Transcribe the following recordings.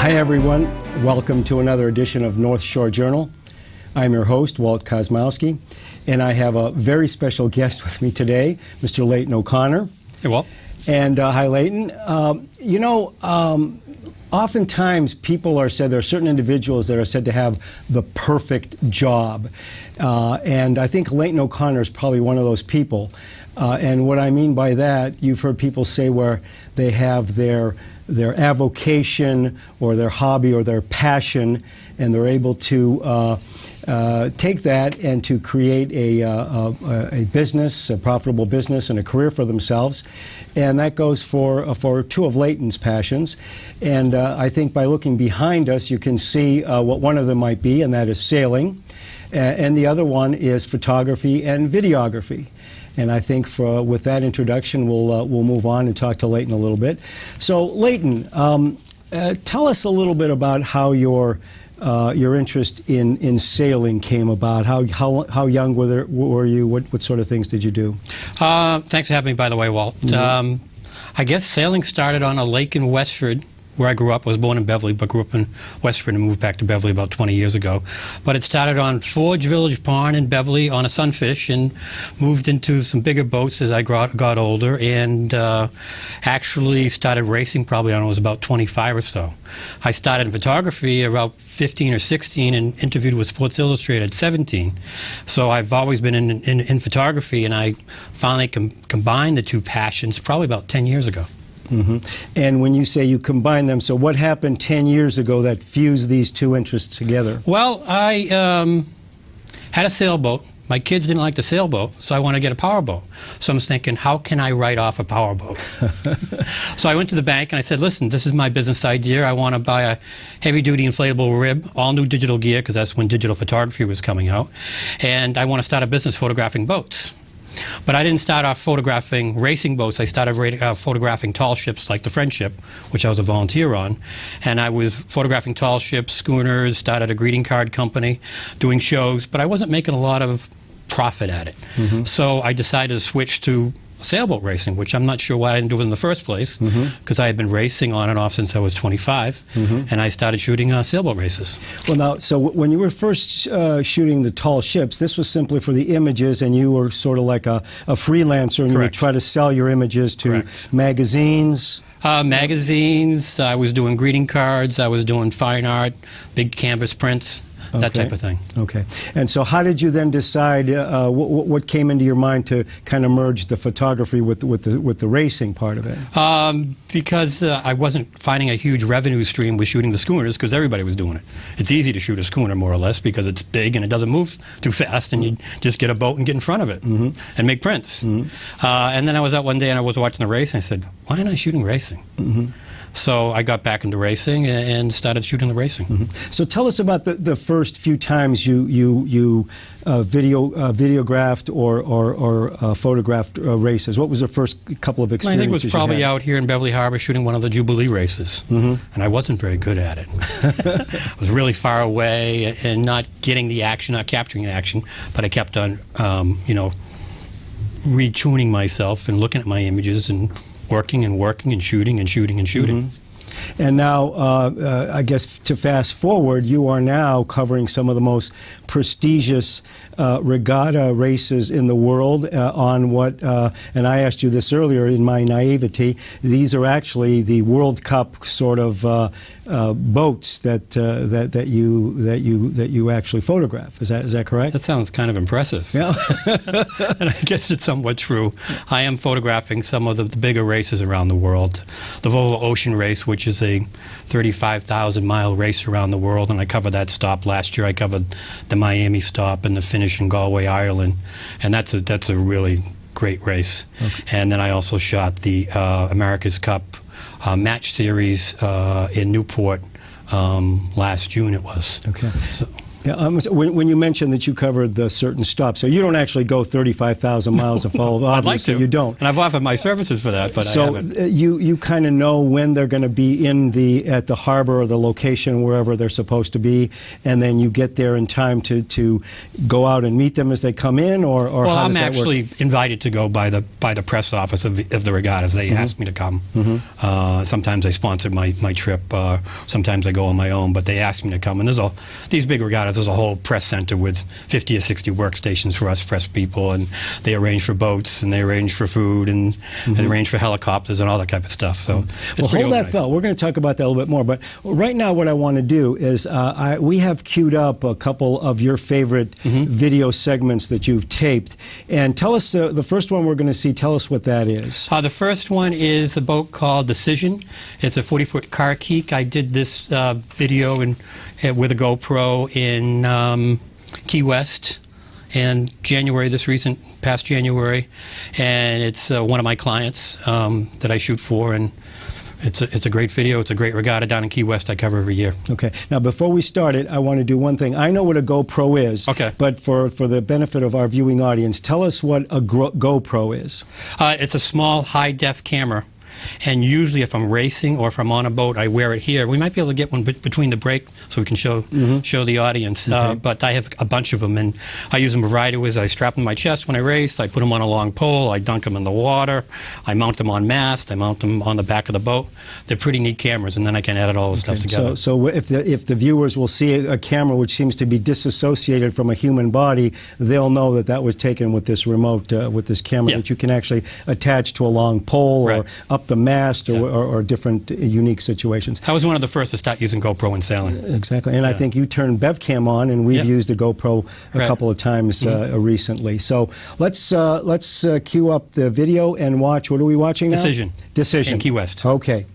Hi everyone, welcome to another edition of North Shore Journal. I'm your host, Walt Kosmowski, and I have a very special guest with me today, Mr. Leighton O'Connor. Hey, Walt. And hi, Leighton. Oftentimes people are said, there are certain individuals that are said to have the perfect job. And I think Leighton O'Connor is probably one of those people. And what I mean by that, you've heard people say where they have their avocation or their hobby or their passion, and they're able to take that and to create a business, a profitable business, and a career for themselves. And that goes for two of Leighton's passions. And I think by looking behind us, you can see what one of them might be, and that is sailing. And the other one is photography and videography. And I think with that introduction, we'll move on and talk to Leighton a little bit. So, Leighton, tell us a little bit about how your interest in sailing came about. How young were you? What sort of things did you do? Thanks for having me, by the way, Walt. Mm-hmm. I guess sailing started on a lake in Westford, where I grew up. I was born in Beverly, but grew up in Westford and moved back to Beverly about 20 years ago. But it started on Forge Village Pond in Beverly on a sunfish, and moved into some bigger boats as I got older, and actually started racing probably, I don't know, I was about 25 or so. I started in photography about 15 or 16 and interviewed with Sports Illustrated at 17. So I've always been in photography, and I finally combined the two passions probably about 10 years ago. Mm-hmm. And when you say you combine them, so what happened 10 years ago that fused these two interests together? Well, I had a sailboat. My kids didn't like the sailboat, so I wanted to get a powerboat. So I was thinking, how can I write off a powerboat? So I went to the bank and I said, listen, this is my business idea. I want to buy a heavy-duty inflatable rib, all new digital gear, because that's when digital photography was coming out. And I want to start a business photographing boats. But I didn't start off photographing racing boats. I started photographing tall ships like the Friendship, which I was a volunteer on. And I was photographing tall ships, schooners, started a greeting card company, doing shows, but I wasn't making a lot of profit at it. Mm-hmm. So I decided to switch to sailboat racing, which I'm not sure why I didn't do it in the first place, because I had been racing on and off since I was 25, and I started shooting sailboat races. Well, now, so when you were first shooting the tall ships, this was simply for the images, and you were sort of like a freelancer, and you would try to sell your images to magazines? Magazines, I was doing greeting cards, I was doing fine art, big canvas prints. That type of thing. Okay. And so how did you then decide, what came into your mind to kind of merge the photography with the racing part of it? Because I wasn't finding a huge revenue stream with shooting the schooners, because everybody was doing it. It's easy to shoot a schooner, more or less, because it's big and it doesn't move too fast, and you just get a boat and get in front of it and make prints. And then I was out one day and I was watching the race, and I said, why am I shooting racing? So I got back into racing and started shooting the racing. So tell us about the first few times you videographed or photographed races. What was the first couple of experiences? I think it was probably out here in Beverly Harbor shooting one of the Jubilee races, and I wasn't very good at it. I was really far away and not getting the action, not capturing the action, but I kept on, retuning myself and looking at my images and working and shooting and shooting and shooting. And now, I guess to fast forward, you are now covering some of the most prestigious regatta races in the world on what, and I asked you this earlier in my naivety, these are actually the World Cup sort of boats that you actually photograph. Is that correct? That sounds kind of impressive. Yeah. And I guess it's somewhat true. I am photographing some of the bigger races around the world. The Volvo Ocean Race, which is a 35,000-mile race around the world, and I covered that stop last year. I covered the Miami stop and the finish in Galway, Ireland, and that's a really great race. And then I also shot the America's Cup match series in Newport last June. It was. Okay. Yeah, when you mentioned that you covered the certain stops, so you don't actually go 35,000 miles of follow. I'd like Obviously, to. you don't. And I've offered my services for that, but So I haven't. you kind of know when they're going to be at the harbor or the location wherever they're supposed to be, and then you get there in time to go out and meet them as they come in, or Well, how I'm does that work? actually invited to go by the press office of the regattas. They asked me to come. Sometimes they sponsor my trip. Sometimes I go on my own, but they asked me to come. And these big regattas. There's a whole press center with 50 or 60 workstations for us press people, and they arrange for boats, and they arrange for food, and they arrange for helicopters and all that type of stuff. So, well, hold that thought. We're going to talk about that a little bit more. But right now, what I want to do is we have queued up a couple of your favorite video segments that you've taped, and tell us the first one we're going to see. Tell us what that is. The first one is a boat called Decision. It's a 40-foot car keek. I did this video with a GoPro in Key West in January, past January, and it's one of my clients that I shoot for, and it's a great video. It's a great regatta down in Key West I cover every year. Okay. Now, before we start it, I want to do one thing. I know what a GoPro is, but for the benefit of our viewing audience, tell us what a GoPro is. It's a small high-def camera. And usually if I'm racing or if I'm on a boat, I wear it here. We might be able to get one between the break so we can show the audience. But I have a bunch of them, and I use them a variety of ways. I strap them to my chest when I race. I put them on a long pole. I dunk them in the water. I mount them on mast. I mount them on the back of the boat. They're pretty neat cameras, and then I can edit all the stuff together. So if the viewers will see a camera which seems to be disassociated from a human body, they'll know that was taken with this remote, with this camera that you can actually attach to a long pole or up the mast or different unique situations. I was one of the first to start using GoPro in sailing. Exactly, and I think you turned BevCam on, and we've used a GoPro a couple of times recently. So let's cue up the video and watch. What are we watching now? Decision. In Key West. Okay.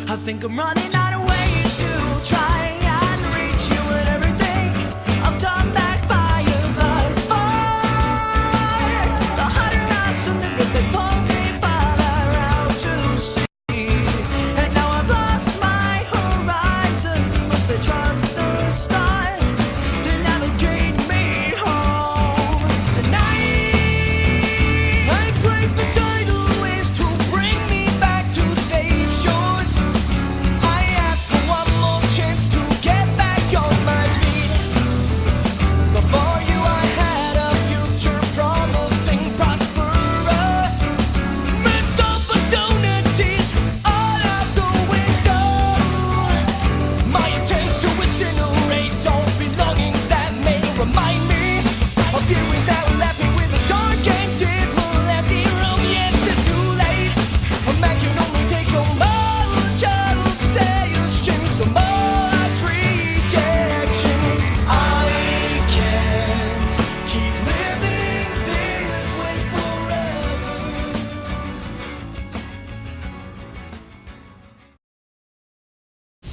I think I'm running out of ways to try and reach you and everything I've done that fire thus far. The hotter I submit that they pulls me farther out to sea. And now I've lost my horizon. Must I trust the stars to navigate me home tonight? I pray for tidal waves to bring me back to safe shores.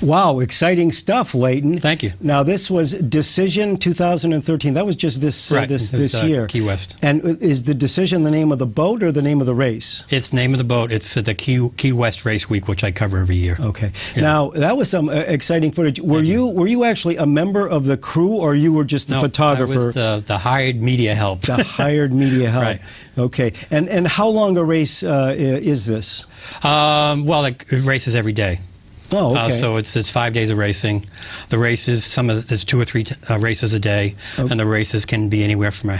Wow, exciting stuff, Leighton. Thank you. Now, this was Decision 2013. That was just this year. Key West. And is the Decision the name of the boat or the name of the race? It's the name of the boat. It's the Key West Race Week, which I cover every year. Okay. Yeah. Now, that was some exciting footage. Were you actually a member of the crew, or you were just the photographer? I was the hired media help. The hired media help. Right. Okay. And how long a race is this? Well, it races every day. Oh, okay. So it's 5 days of racing. The races, there's 2 or 3 races a day, and the races can be anywhere from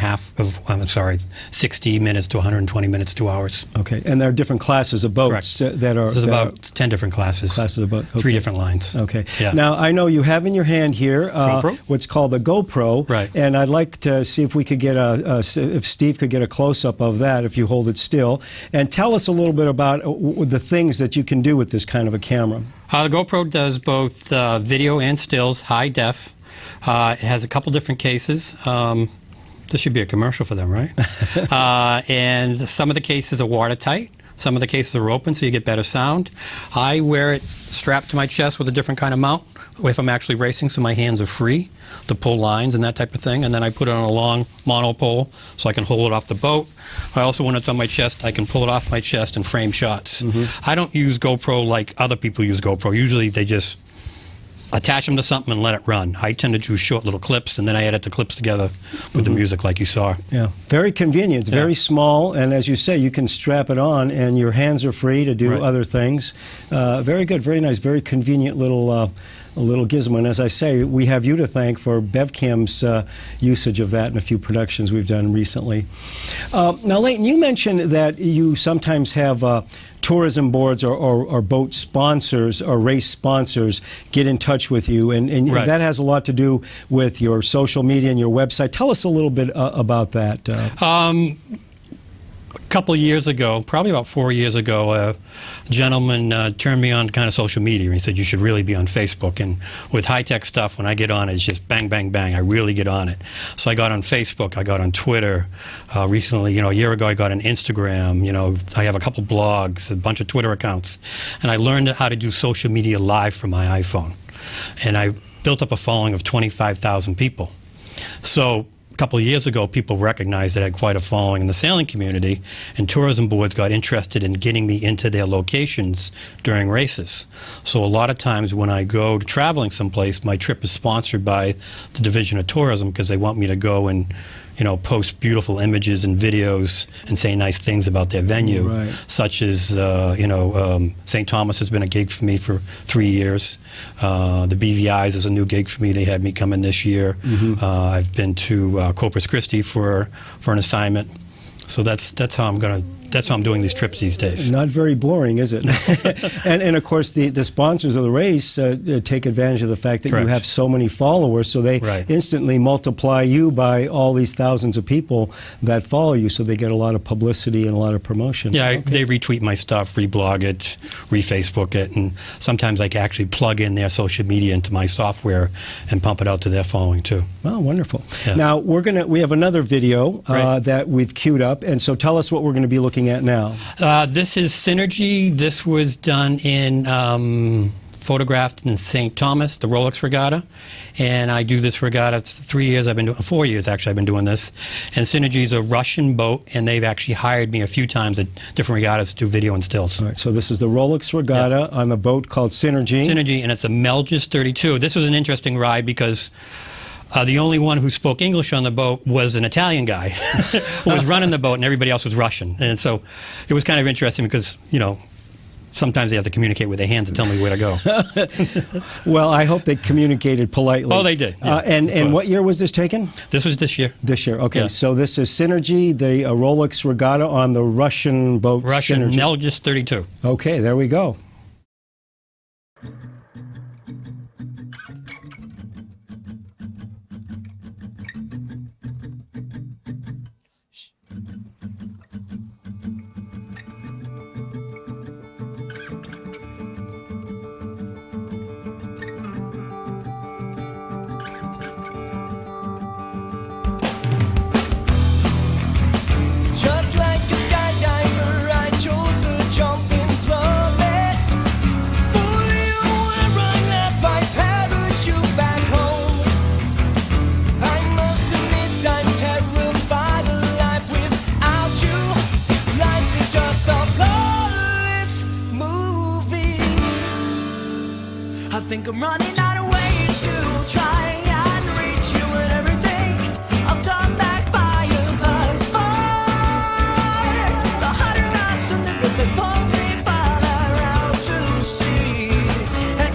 60 minutes to 120 minutes, 2 hours. Okay, and there are different classes of boats that are... There's about 10 different classes. Classes of boats. Okay. 3 different lines. Okay. Yeah. Now, I know you have in your hand here what's called the GoPro. Right. And I'd like to see if we could get if Steve could get a close-up of that, if you hold it still. And tell us a little bit about the things that you can do with this kind of a camera. The GoPro does both video and stills, high def. It has a couple different cases. This should be a commercial for them, right? And some of the cases are watertight. Some of the cases are open, so you get better sound. I wear it strapped to my chest with a different kind of mount if I'm actually racing, so my hands are free to pull lines and that type of thing. And then I put it on a long monopole so I can hold it off the boat. I also, when it's on my chest, I can pull it off my chest and frame shots. I don't use GoPro like other people use GoPro. Usually they just attach them to something and let it run. I tend to do short little clips, and then I edit the clips together with the music like you saw. Yeah, very convenient. It's very small, and as you say, you can strap it on, and your hands are free to do other things. Very good, very nice, very convenient little gizmo. And as I say, we have you to thank for BevCam's usage of that in a few productions we've done recently. Now, Leighton, you mentioned that you sometimes have tourism boards or boat sponsors or race sponsors get in touch with you, and that has a lot to do with your social media and your website. Tell us a little bit about that. A couple years ago, probably about 4 years ago, a gentleman turned me on to kind of social media. He said, you should really be on Facebook. And with high-tech stuff, when I get on it, it's just bang, bang, bang. I really get on it. So I got on Facebook. I got on Twitter. Recently, a year ago, I got on Instagram. I have a couple blogs, a bunch of Twitter accounts. And I learned how to do social media live from my iPhone. And I built up a following of 25,000 people. So a couple of years ago, people recognized that I had quite a following in the sailing community, and tourism boards got interested in getting me into their locations during races. So a lot of times when I go to traveling someplace, my trip is sponsored by the Division of Tourism because they want me to go and post beautiful images and videos and say nice things about their venue, such as, St. Thomas has been a gig for me for 3 years. The BVI's is a new gig for me. They had me come in this year. I've been to Corpus Christi for an assignment. So that's how I'm doing these trips these days. Not very boring, is it? and of course, the sponsors of the race take advantage of the fact that you have so many followers, so they instantly multiply you by all these thousands of people that follow you, so they get a lot of publicity and a lot of promotion. Yeah, they retweet my stuff, reblog it, re-Facebook it, and sometimes I can actually plug in their social media into my software and pump it out to their following too. Oh, wonderful. Yeah. Now, we have another video that we've queued up, and so tell us what we're going to be looking at now. This is Synergy. This was done photographed in St. Thomas, the Rolex Regatta, and I do this regatta 4 years actually I've been doing this. And Synergy is a Russian boat, and they've actually hired me a few times at different regattas to do video and stills. All right, so this is the Rolex Regatta on the boat called Synergy. Synergy, and it's a Melgis 32. This was an interesting ride because the only one who spoke English on the boat was an Italian guy who was running the boat, and everybody else was Russian. And so it was kind of interesting because, sometimes they have to communicate with their hands and tell me where to go. Well, I hope they communicated politely. Oh, they did. Yeah, and what year was this taken? This was this year. This year, okay. Yeah. So this is Synergy, the Rolex Regatta on the Russian boat Synergy. Melgis 32. Okay, there we go. Just like a skydiver, I chose the jumping plummet. For you, where I left my parachute back home. I must admit I'm terrified of life without you. Life is just a colorless movie. I think I'm running out of ways to try and reach you and everything I've done back by you thus far. The hotter I submit, but they pulls me farther out to sea. And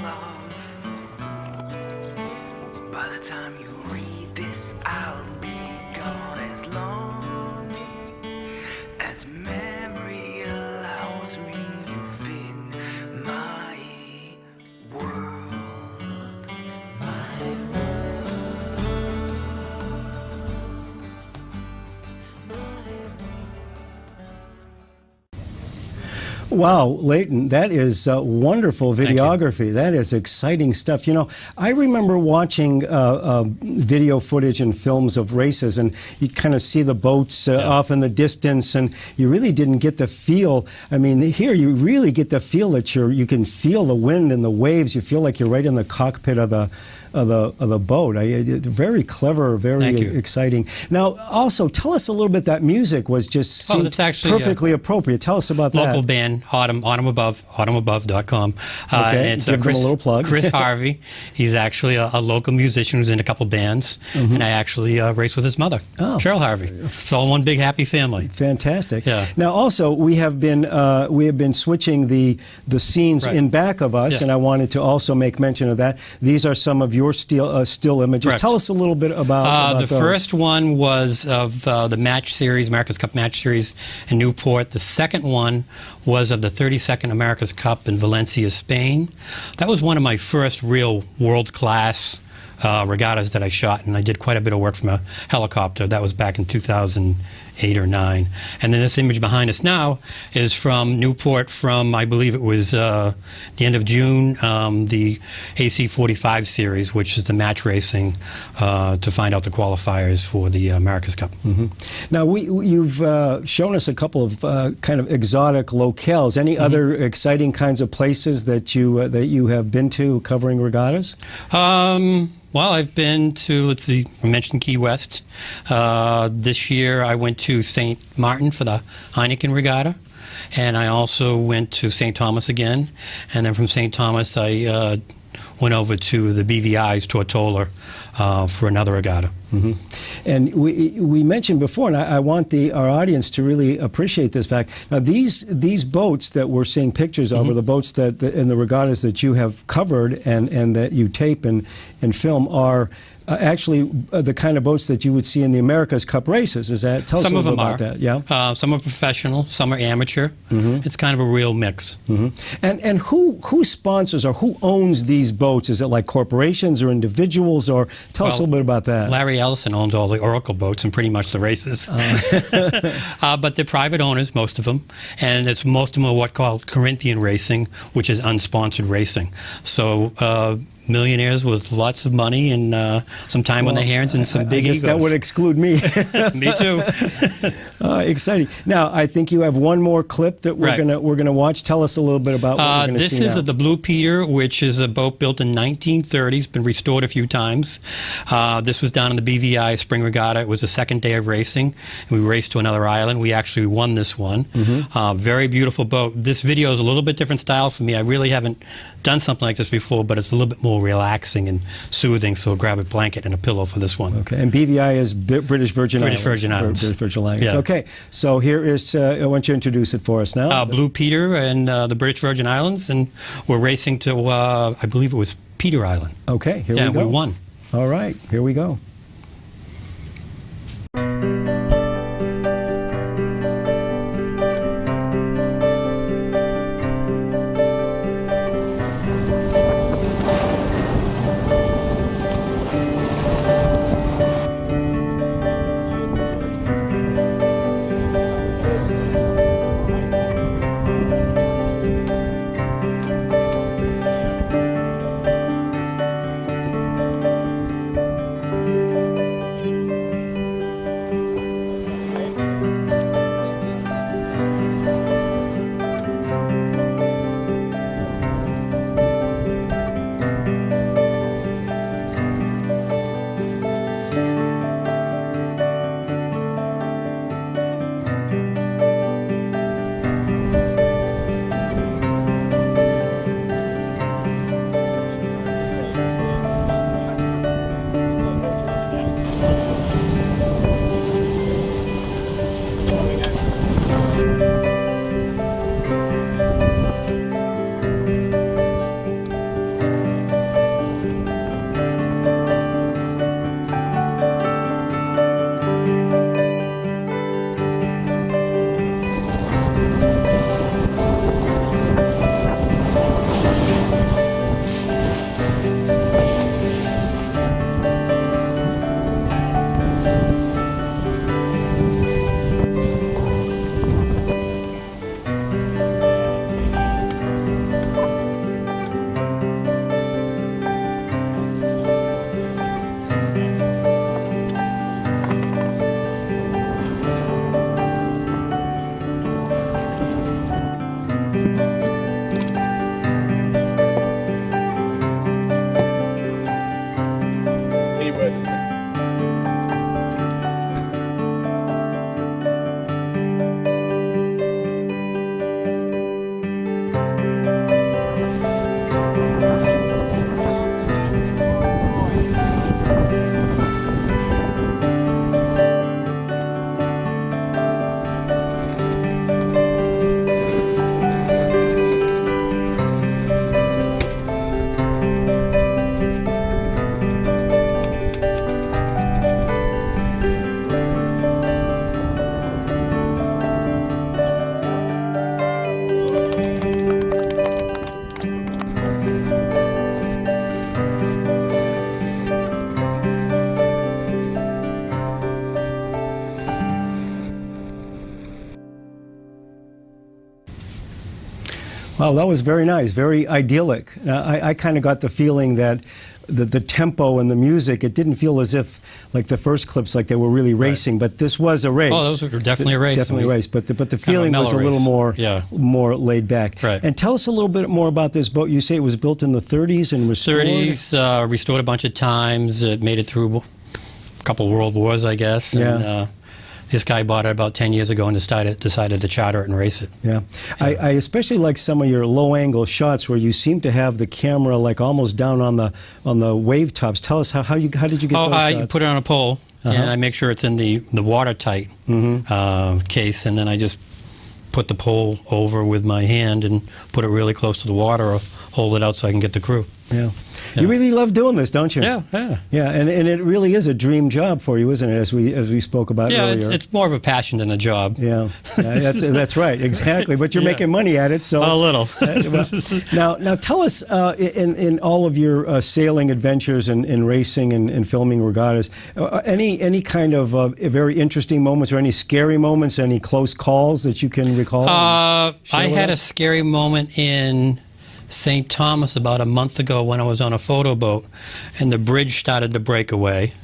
long. By the time you read this, I'll be gone as long as memory allows me. You've been my world, my Wow, Leighton, that is wonderful videography. That is exciting stuff. You know, I remember watching video footage and films of races, and you kind of see the boats off in the distance, and you really didn't get the feel. I mean, here you really get the feel that you can feel the wind and the waves. You feel like you're right in the cockpit of the boat. Very clever, very exciting. Now, also, tell us a little bit. That music was just seemed perfectly appropriate. Tell us about that. Local band, Autumn Above, autumnabove.com. Okay, and it's give them a little plug. Chris Harvey. He's actually a local musician who's in a couple bands, and I actually race with his mother, Cheryl Harvey. It's all one big happy family. Fantastic. Yeah. Now, also, we have been switching the scenes in back of us, and I wanted to also make mention of that. These are some of your still images. Correct. Tell us a little bit about the those. first one was of the match series, America's Cup match series in Newport. The second one was of the 32nd America's Cup in Valencia, Spain. That was one of my first real world-class regattas that I shot, and I did quite a bit of work from a helicopter. That was back in 2008 or 9. And then this image behind us now is from Newport from, I believe it was the end of June, the AC-45 series, which is the match racing to find out the qualifiers for the America's Cup. Now, you've shown us a couple of kind of exotic locales. Any other exciting kinds of places that you have been to covering regattas? Well, I've been to, let's see, I mentioned Key West. This year I went to St. Martin for the Heineken Regatta, and I also went to St. Thomas again, and then from St. Thomas I went over to the BVI's Tortola for another regatta. And we mentioned before, and I want our audience to really appreciate this fact. Now, these boats that we're seeing pictures of are the boats that in the regattas that you have covered and that you tape and film are actually the kind of boats that you would see in the America's Cup races. Is that? Tell us a little bit about that. Yeah. Some are professional, some are amateur. It's kind of a real mix. And who sponsors or who owns these boats? Is it like corporations or individuals? Or tell us a little bit about that. Larry Ellison owns all the Oracle boats and pretty much the races. But they're private owners, most of them, and most of them are what called Corinthian racing, which is unsponsored racing. So millionaires with lots of money and some time on their hands and some big egos. That would exclude me. Me too. Exciting. Now, I think you have one more clip that we're gonna watch. Tell us a little bit about what we're going to see now. This is the Blue Peter, which is a boat built in 1930. It's been restored a few times. This was down in the BVI Spring Regatta. It was the second day of racing. We raced to another island. We actually won this one. Very beautiful boat. This video is a little bit different style for me. I really haven't done something like this before, but it's a little bit more relaxing and soothing, so grab a blanket and a pillow for this one. Okay, and BVI is British Virgin Islands. British Virgin Islands. Yeah. Okay, so here is, I want you to introduce it for us now. Blue Peter and the British Virgin Islands, and we're racing to, I believe it was Peter Island. Okay, here we go. Yeah, we won. All right, here we go. Wow, that was very nice, very idyllic. I kind of got the feeling that the tempo and the music, it didn't feel as if, like the first clips, like they were really racing, but this was a race. Oh, those were definitely a race. Definitely a race, but the feeling was a mellow little race. more laid back. Right. And tell us a little bit more about this boat. You say it was built in the 30s and restored? 30s, restored a bunch of times. It made it through a couple world wars, I guess. And, this guy bought it about 10 years ago and decided to charter it and race it. Yeah. I especially like some of your low-angle shots where you seem to have the camera like almost down on the wave tops. Tell us how did you get those shots? I put it on a pole, and I make sure it's in the watertight case, and then I just put the pole over with my hand and put it really close to the water or hold it out so I can get the crew. Yeah. You really love doing this, don't you? Yeah. Yeah, and it really is a dream job for you, isn't it, as we spoke about earlier? Yeah, it's more of a passion than a job. Yeah, that's right, exactly. But you're making money at it, so... A little. Now tell us, in all of your sailing adventures and racing and filming regattas, any kind of very interesting moments or any scary moments, any close calls that you can recall? I had a scary moment in St. Thomas about a month ago when I was on a photo boat, and the bridge started to break away,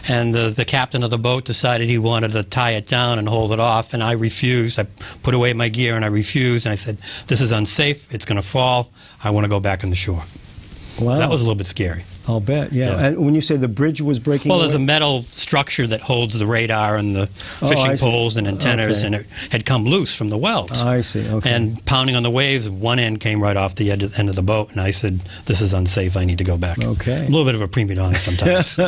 and the captain of the boat decided he wanted to tie it down and hold it off, and I refused. I put away my gear and I refused, and I said, this is unsafe, it's going to fall, I want to go back on the shore. Wow. That was a little bit scary. I'll bet, yeah. And when you say the bridge was breaking Well, there's away? a metal structure that holds the radar and the I fishing see. poles and antennas, Okay. and it had come loose from the welds. I see, okay. And pounding on the waves, one end came right off the end of the boat, and I said, this is unsafe, I need to go back. Okay. A little bit of a prima donna sometimes.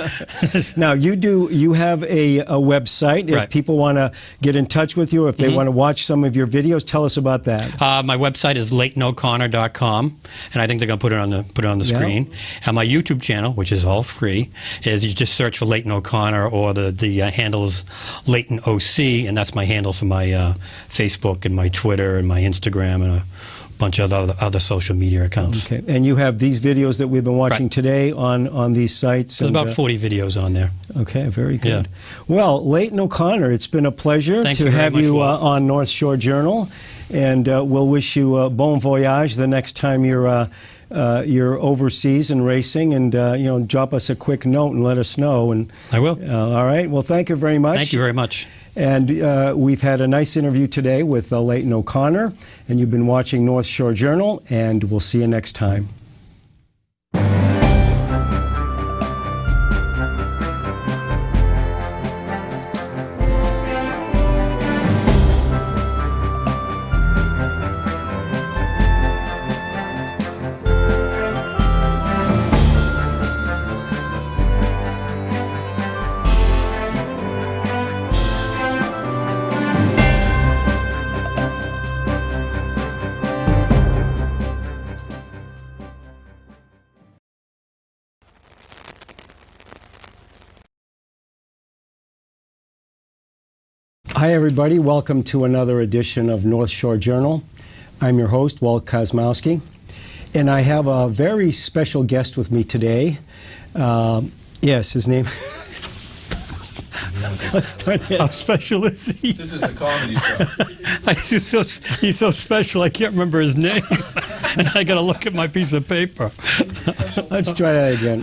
Now, you have a website. If Right. people want to get in touch with you, if they want to watch some of your videos, tell us about that. My website is LeightonO'Connor.com, and I think they're going to put it on the Yeah. screen. And my YouTube channel, which is all free, is you just search for Leighton O'Connor, or the handle is Leighton OC, and that's my handle for my Facebook and my Twitter and my Instagram and a bunch of other social media accounts. Okay. And you have these videos that we've been watching Right. today on these sites. There's and, about 40 videos on there. Okay, very good. Yeah. Well, Leighton O'Connor, it's been a pleasure Thank to you very have much, you Walt. on North Shore Journal, and we'll wish you bon voyage the next time you're overseas and racing, and drop us a quick note and let us know. And I will. all right. Well, thank you very much. Thank you very much. And we've had a nice interview today with Leighton O'Connor, and you've been watching North Shore Journal, and we'll see you next time. Hi, everybody. Welcome to another edition of North Shore Journal. I'm your host, Walt Kosmowski, and I have a very special guest with me today. Yes, his name... Let's start there. How special is he? This is a comedy show. He's so special, I can't remember his name. And I got to look at my piece of paper. Let's try that again.